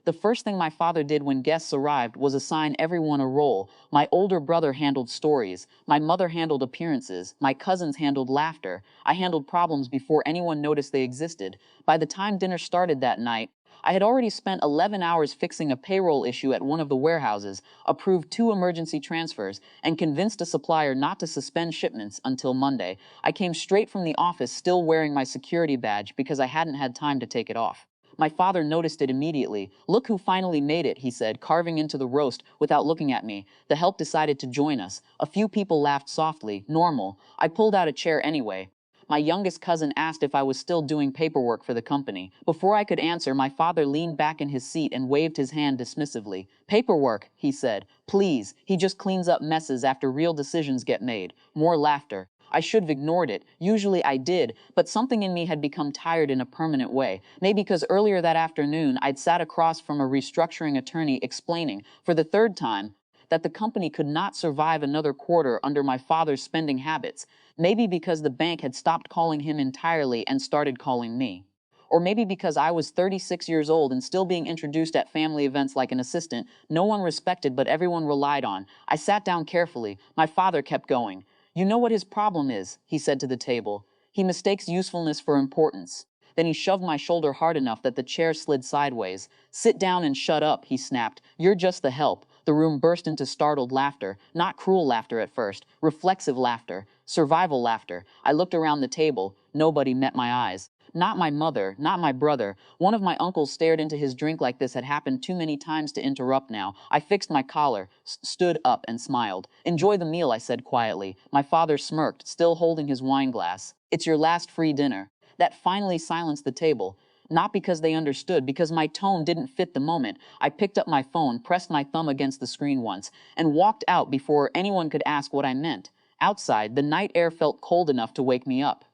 The first thing my father did when guests arrived was assign everyone a role. My older brother handled stories. My mother handled appearances. My cousins handled laughter. I handled problems before anyone noticed they existed. By the time dinner started that night, I had already spent 11 hours fixing a payroll issue at one of the warehouses, approved 2 emergency transfers, and convinced a supplier not to suspend shipments until Monday. I came straight from the office still wearing my security badge because I hadn't had time to take it off. My father noticed it immediately. "Look who finally made it," he said, carving into the roast without looking at me. The help decided to join us. A few people laughed softly. Normal. I pulled out a chair anyway. My youngest cousin asked if I was still doing paperwork for the company. Before I could answer, my father leaned back in his seat and waved his hand dismissively. "Paperwork," he said. "Please, he just cleans up messes after real decisions get made." More laughter. I should have ignored it. Usually I did, but something in me had become tired in a permanent way. Maybe because earlier that afternoon I'd sat across from a restructuring attorney explaining, for the 3rd time, that the company could not survive another quarter under my father's spending habits. Maybe because the bank had stopped calling him entirely and started calling me. Or maybe because I was 36 years old and still being introduced at family events like an assistant, no one respected but everyone relied on. I sat down carefully. My father kept going. "You know what his problem is," he said to the table. "He mistakes usefulness for importance." Then he shoved my shoulder hard enough that the chair slid sideways. "Sit down and shut up," he snapped. "You're just the help." The room burst into startled laughter. Not cruel laughter at first. Reflexive laughter. Survival laughter. I looked around the table. Nobody met my eyes. Not my mother, not my brother. One of my uncles stared into his drink like this had happened too many times to interrupt now. I fixed my collar, stood up and smiled. "Enjoy the meal," I said quietly. My father smirked, still holding his wine glass. "It's your last free dinner." That finally silenced the table. Not because they understood, because my tone didn't fit the moment. I picked up my phone, pressed my thumb against the screen once, and walked out before anyone could ask what I meant. Outside, the night air felt cold enough to wake me up.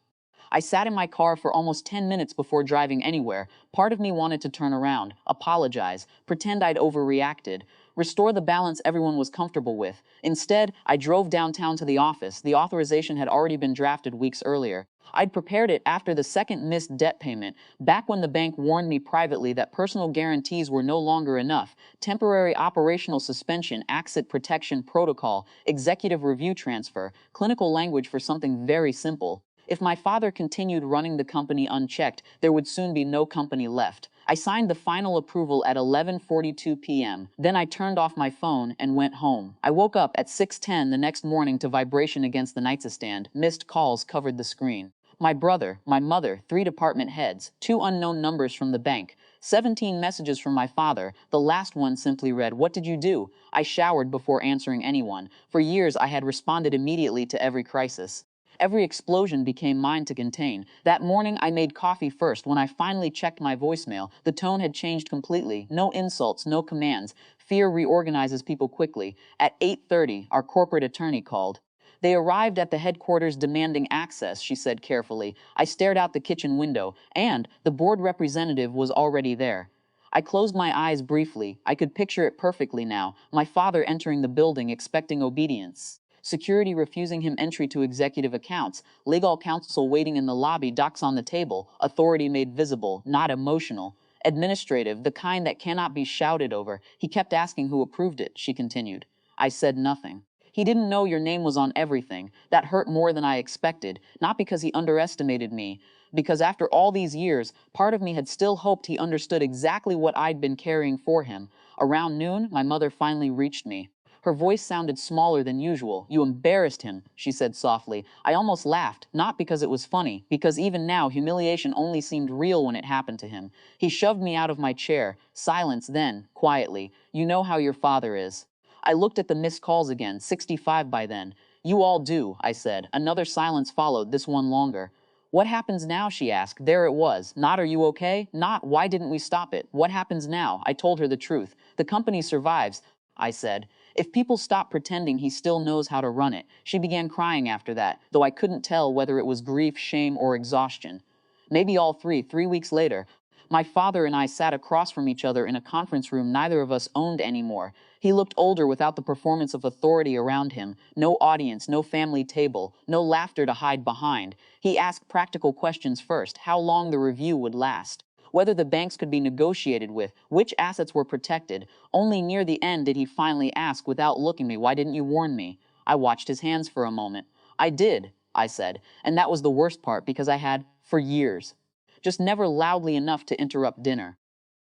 I sat in my car for almost 10 minutes before driving anywhere. Part of me wanted to turn around, apologize, pretend I'd overreacted, restore the balance everyone was comfortable with. Instead, I drove downtown to the office. The authorization had already been drafted weeks earlier. I'd prepared it after the second missed debt payment, back when the bank warned me privately that personal guarantees were no longer enough. Temporary operational suspension, exit protection protocol, executive review transfer, clinical language for something very simple. If my father continued running the company unchecked, there would soon be no company left. I signed the final approval at 11:42 p.m. Then I turned off my phone and went home. I woke up at 6:10 the next morning to vibration against the nightstand. Missed calls covered the screen. My brother, my mother, 3 department heads, 2 unknown numbers from the bank, 17 messages from my father. The last one simply read, "What did you do?" I showered before answering anyone. For years I had responded immediately to every crisis. Every explosion became mine to contain. That morning I made coffee first. When I finally checked my voicemail, the tone had changed completely. No insults, no commands. Fear reorganizes people quickly. At 8:30, our corporate attorney called. "They arrived at the headquarters demanding access," she said carefully. I stared out the kitchen window, and the board representative was already there. I closed my eyes briefly. I could picture it perfectly now. My father entering the building expecting obedience. Security refusing him entry to executive accounts. Legal counsel waiting in the lobby, docs on the table. Authority made visible, not emotional. Administrative, the kind that cannot be shouted over. "He kept asking who approved it," she continued. I said nothing. "He didn't know your name was on everything." That hurt more than I expected, not because he underestimated me, because after all these years, part of me had still hoped he understood exactly what I'd been carrying for him. Around noon, my mother finally reached me. Her voice sounded smaller than usual. "You embarrassed him," she said softly. I almost laughed, not because it was funny, because even now humiliation only seemed real when it happened to him. He shoved me out of my chair. Silence then, quietly. "You know how your father is." I looked at the missed calls again, 65 by then. "You all do," I said. Another silence followed, this one longer. "What happens now?" she asked. There it was. Not "Are you okay?" Not "Why didn't we stop it?" What happens now? I told her the truth. "The company survives," I said. "If people stop pretending, he still knows how to run it." She began crying after that, though I couldn't tell whether it was grief, shame, or exhaustion. Maybe all three. 3 weeks later, my father and I sat across from each other in a conference room neither of us owned anymore. He looked older without the performance of authority around him. No audience, no family table, no laughter to hide behind. He asked practical questions first: how long the review would last, whether the banks could be negotiated with, which assets were protected. Only near the end did he finally ask without looking at me, "Why didn't you warn me?" I watched his hands for a moment. "I did," I said, and that was the worst part because I had, for years, just never loudly enough to interrupt dinner.